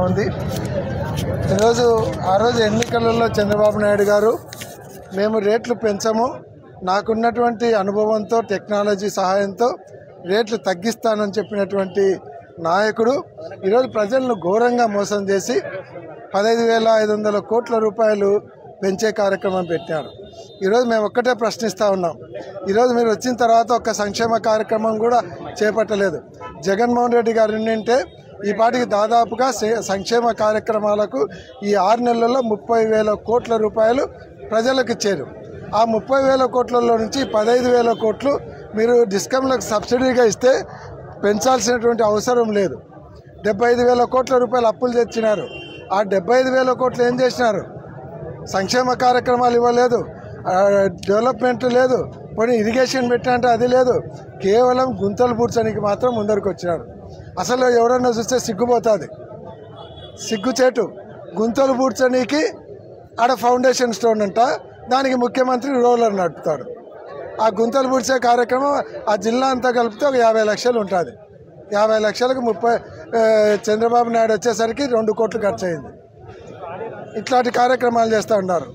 ఉంది. ఈరోజు ఆ రోజు ఎన్నికలలో చంద్రబాబు నాయుడు గారు మేము రేట్లు పెంచము, నాకున్నటువంటి అనుభవంతో టెక్నాలజీ సహాయంతో రేట్లు తగ్గిస్తానని చెప్పినటువంటి నాయకుడు ఈరోజు ప్రజలను ఘోరంగా మోసం చేసి 15,500 కోట్ల రూపాయలు పెంచే కార్యక్రమం పెట్టారు. ఈరోజు మేము ఒక్కటే ప్రశ్నిస్తూ ఉన్నాం. ఈరోజు మీరు వచ్చిన తర్వాత ఒక్క సంక్షేమ కార్యక్రమం కూడా చేపట్టలేదు. జగన్మోహన్ రెడ్డి గారు ఉండింటే ఈ పాటికి దాదాపుగా సంక్షేమ కార్యక్రమాలకు ఈ 6 నెలల్లో 30,000 కోట్ల రూపాయలు ప్రజలకు ఇచ్చారు. ఆ 30,000 కోట్లలో నుంచి 15,000 కోట్లు మీరు డిస్కమ్లకు సబ్సిడీగా ఇస్తే పెంచాల్సినటువంటి అవసరం లేదు. 75,000 కోట్ల రూపాయలు అప్పులు తెచ్చినారు. ఆ 75,000 కోట్లు ఏం చేసినారు? సంక్షేమ కార్యక్రమాలు ఇవ్వలేదు, డెవలప్మెంట్ లేదు, పోనీ ఇరిగేషన్ పెట్టినంటే అది లేదు. కేవలం గుంతలు పూడ్చడానికి మాత్రం ముందరికి వచ్చినారు. అసలు ఎవరన్నా చూస్తే సిగ్గుపోతుంది, సిగ్గుచేటు. గుంతలు పూడ్చడానికి ఆడ ఫౌండేషన్ స్టోన్ అంట, దానికి ముఖ్యమంత్రి రోలర్ నడుపుతాడు. ఆ గుంతలు పూడ్చే కార్యక్రమం ఆ జిల్లా అంతా కలిపితే ఒక 50 లక్షలు ఉంటుంది. 50 లక్షలకు చంద్రబాబు నాయుడు వచ్చేసరికి 2 కోట్లు ఖర్చు అయింది. ఇట్లాంటి కార్యక్రమాలు చేస్తూ ఉన్నారు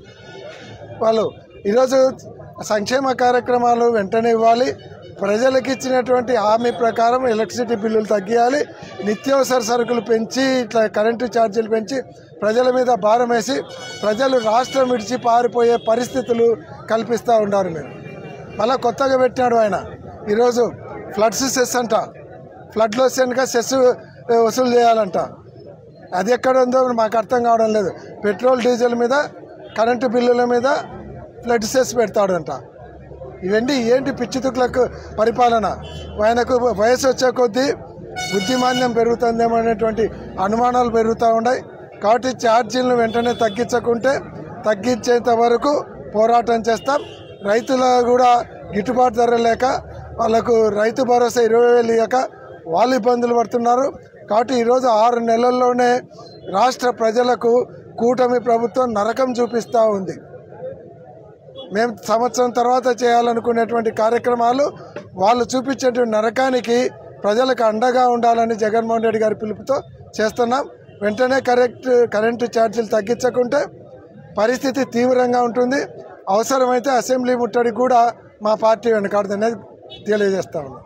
వాళ్ళు. ఈరోజు సంక్షేమ కార్యక్రమాలు వెంటనే ఇవ్వాలి, ప్రజలకు ఇచ్చినటువంటి హామీ ప్రకారం ఎలక్ట్రిసిటీ బిల్లులు తగ్గియాలి, నిత్యావసర సరుకులు పెంచి ఇట్లా కరెంటు ఛార్జీలు పెంచి ప్రజల మీద భారం వేసి ప్రజలు రాష్ట్రం విడిచి పారిపోయే పరిస్థితులు కల్పిస్తూ ఉన్నారు. మీరు మళ్ళీ కొత్తగా పెట్టినాడు ఆయన ఈరోజు ఫ్లడ్స్ సెస్ అంట, ఫ్లడ్లో వస్తేనుక సెస్ వసూలు చేయాలంట. అది ఎక్కడ ఉందో మాకు అర్థం కావడం లేదు. పెట్రోల్ డీజిల్ మీద, కరెంటు బిల్లుల మీద ఫ్లడ్ సెస్ పెడతాడంట. ఇవన్నీ ఏంటి పిచ్చితుకులకు పరిపాలన? ఆయనకు వయసు వచ్చే కొద్దీ బుద్ధిమాన్యం పెరుగుతుందేమో అనేటువంటి అనుమానాలు పెరుగుతూ ఉన్నాయి. కాబట్టి ఛార్జీలను వెంటనే తగ్గించేంత వరకు పోరాటం చేస్తాం. రైతులు కూడా గిట్టుబాటు ధర లేక వాళ్ళకు రైతు భరోసా 20,000 ఇవ్వక వాళ్ళు ఇబ్బందులు పడుతున్నారు. కాబట్టి ఈరోజు 6 నెలల్లోనే రాష్ట్ర ప్రజలకు కూటమి ప్రభుత్వం నరకం చూపిస్తూ ఉంది. మేము సంవత్సరం తర్వాత చేయాలనుకునేటువంటి కార్యక్రమాలు వాళ్ళు చూపించేటువంటి నరకానికి ప్రజలకు అండగా ఉండాలని జగన్మోహన్ రెడ్డి గారి పిలుపుతో చేస్తున్నాం. వెంటనే కరెంటు ఛార్జీలు తగ్గించకుంటే పరిస్థితి తీవ్రంగా ఉంటుంది. అవసరమైతే అసెంబ్లీ ముట్టడికి కూడా మా పార్టీ వెనకాడుతుందనేది తెలియజేస్తా ఉన్నాం.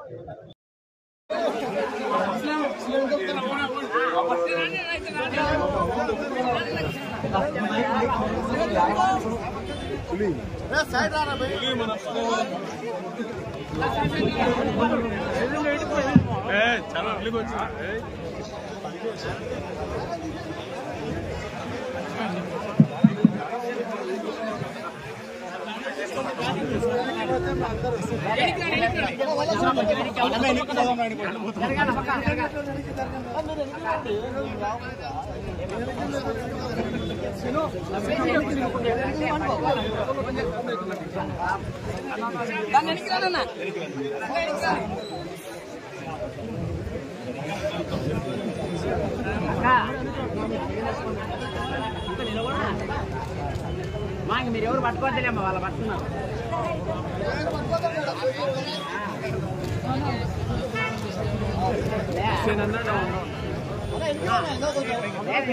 మీరు ఎవరు పట్టుకోవద్దులేమ్మా, వాళ్ళు పట్టుకున్నారు.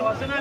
వస్తున్నా